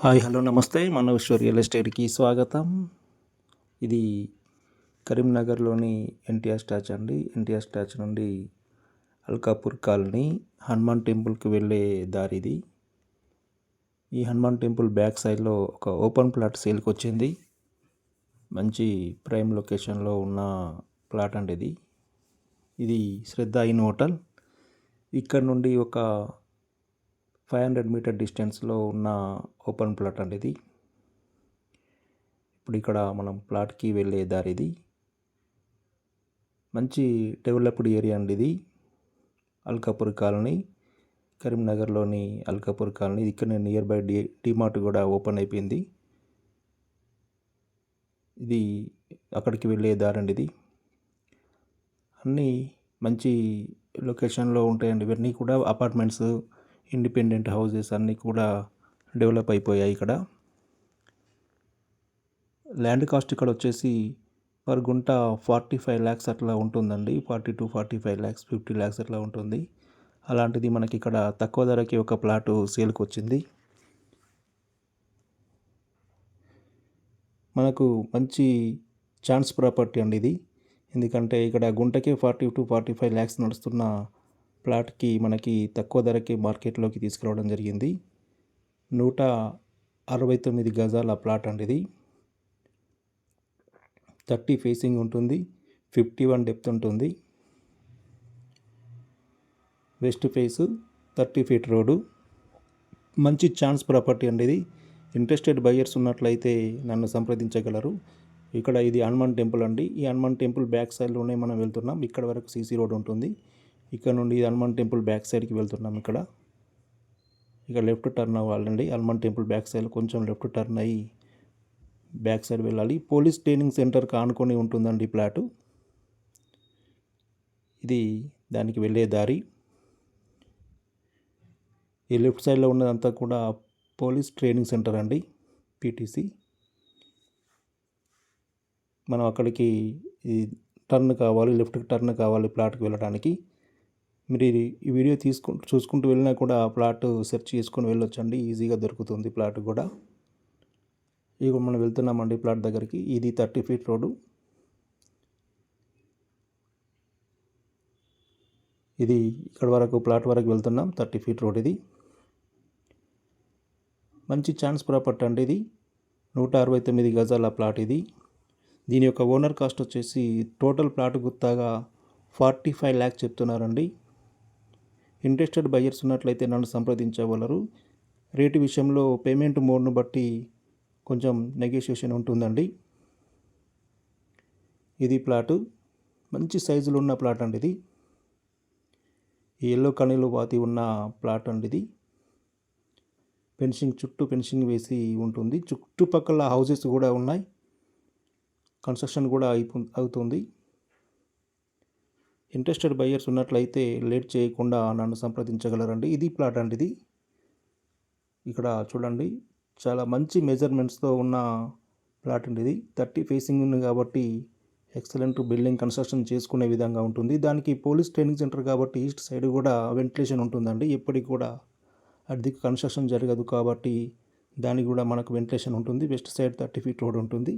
Hi hello నమస్తే మన విశ్వ రియల్ ఎస్టేట్కి స్వాగతం. ఇది కరీంనగర్లోని ఎన్టీఆర్ స్టాచ్యూ అండి. ఎన్టీఆర్ స్టాచ్యూ నుండి అల్కాపూర్ కాలనీ హనుమాన్ టెంపుల్కి వెళ్ళే దారి ఇది. ఈ హనుమాన్ టెంపుల్ బ్యాక్ సైడ్లో ఒక ఓపెన్ ప్లాట్ సేల్కి వచ్చింది. మంచి ప్రైమ్ లొకేషన్లో ఉన్న ప్లాట్ అండి ఇది. ఇది శ్రద్ధ ఇన్ హోటల్. ఇక్కడ నుండి ఒక 500 మీటర్ డిస్టెన్స్లో ఉన్న ఓపెన్ ప్లాట్ అండి ఇది. ఇప్పుడు ఇక్కడ మనం ప్లాట్కి వెళ్ళే దారి ఇది. మంచి డెవలప్డ్ ఏరియా అండి ఇది. అల్కాపూర్ కాలనీ, కరీంనగర్లోని అల్కాపూర్ కాలనీ. ఇక్కడ నియర్ బై డిమార్ట్ కూడా ఓపెన్ అయిపోయింది. ఇది అక్కడికి వెళ్ళే దారి అండి ఇది. అన్నీ మంచి లొకేషన్లో ఉంటాయండి. ఇవన్నీ కూడా అపార్ట్మెంట్స్, ఇండిపెండెంట్ హౌసెస్ అన్నీ కూడా డెవలప్ అయిపోయాయి ఇక్కడ. ల్యాండ్ కాస్ట్ ఇక్కడ వచ్చేసి పర్ గుంట 45 lakhs అట్లా ఉంటుందండి. 40 to 45 lakhs, 50 lakhs అట్లా ఉంటుంది. అలాంటిది మనకి ఇక్కడ తక్కువ ధరకి ఒక ప్లాటు సేల్కి వచ్చింది. మనకు మంచి ఛాన్స్ ప్రాపర్టీ అండి ఇది. ఎందుకంటే ఇక్కడ గుంటకే 40 to 45 lakhs నడుస్తున్న ప్లాట్కి మనకి తక్కువ ధరకి మార్కెట్లోకి తీసుకురావడం జరిగింది. 169 గజాల ప్లాట్ అండి ఇది. 30 ఫేసింగ్ ఉంటుంది, 51 డెప్త్ ఉంటుంది. West face, 30 feet road. మంచి ఛాన్స్ ప్రాపర్టీ అండి ఇది. ఇంట్రెస్టెడ్ బయర్స్ ఉన్నట్లయితే నన్ను సంప్రదించగలరు. ఇక్కడ ఇది హనుమాన్ టెంపుల్ అండి. ఈ హనుమాన్ టెంపుల్ బ్యాక్ సైడ్లోనే మనం వెళ్తున్నాం. ఇక్కడ వరకు సీసీ రోడ్ ఉంటుంది. ఇక్కడ నుండి హనుమాన్ టెంపుల్ బ్యాక్ సైడ్కి వెళ్తున్నాం. ఇక లెఫ్ట్ టర్న్ అవ్వాలండి. హనుమాన్ టెంపుల్ బ్యాక్ సైడ్ కొంచెం లెఫ్ట్ టర్న్ అయ్యి బ్యాక్ సైడ్ వెళ్ళాలి. పోలీస్ ట్రైనింగ్ సెంటర్కి ఆనుకొని ఉంటుందండి ప్లాటు. ఇది దానికి వెళ్ళే దారి. ఈ లెఫ్ట్ సైడ్లో ఉన్నదంతా కూడా పోలీస్ ట్రైనింగ్ సెంటర్ అండి, పీటీసీ. మనం అక్కడికి ఈ టర్న్ కావాలి, లెఫ్ట్కి టర్న్ కావాలి ప్లాట్కి వెళ్ళడానికి. మీరు ఈ వీడియో చూసుకుంటూ వెళ్ళినా కూడా ప్లాట్ సెర్చ్ చేసుకొని వెళ్ళొచ్చండి. ఈజీగా దొరుకుతుంది ప్లాట్ కూడా. ఇక మనం వెళ్తున్నామండి ప్లాట్ దగ్గరికి. ఇది 30 feet రోడ్డు. ఇది ఇక్కడ వరకు ప్లాట్ వరకు వెళ్తున్నాం. 30 feet రోడ్ ఇది. మంచి ఛాన్స్ ప్రాపర్టీ అండి ఇది. 169 గజాల ప్లాట్ ఇది. దీని యొక్క ఓనర్ కాస్ట్ వచ్చేసి టోటల్ ప్లాట్ గుత్తాగా 45 lakhs చెప్తున్నారండి. ఇంట్రెస్టెడ్ బయర్స్ ఉన్నట్లయితే నన్ను సంప్రదించగలరు. రేటు విషయంలో పేమెంట్ మోడ్ను బట్టి కొంచెం నెగోషియేషన్ ఉంటుందండి. ఇది ప్లాటు. మంచి సైజులో ఉన్న ప్లాట్ అండి ఇది. ఈ ఎల్లో కనీలు వాతి ఉన్న ప్లాట్ అండి ఇది. చుట్టూ ఫెన్సింగ్ వేసి ఉంటుంది. చుట్టుపక్కల హౌసెస్ కూడా ఉన్నాయి. కన్స్ట్రక్షన్ కూడా అవుతుంది. ఇంట్రెస్టెడ్ బయర్స్ ఉన్నట్లయితే లేట్ చేయకుండా నన్ను సంప్రదించగలరండి. ఇది ప్లాట్ అండి ఇది. ఇక్కడ చూడండి, చాలా మంచి మెజర్మెంట్స్తో ఉన్న ప్లాట్ అండి ఇది. 30 ఫేసింగ్ ఉంది కాబట్టి ఎక్సలెంట్ బిల్డింగ్ కన్స్ట్రక్షన్ చేసుకునే విధంగా ఉంటుంది. దానికి పోలీస్ ట్రైనింగ్ సెంటర్ కాబట్టి ఈస్ట్ సైడ్ కూడా వెంటిలేషన్ ఉంటుందండి. ఎప్పటికి కూడా అటు దిక్కు కన్స్ట్రక్షన్ జరగదు కాబట్టి దానికి కూడా మనకు వెంటిలేషన్ ఉంటుంది. వెస్ట్ సైడ్ 30 feet రోడ్ ఉంటుంది.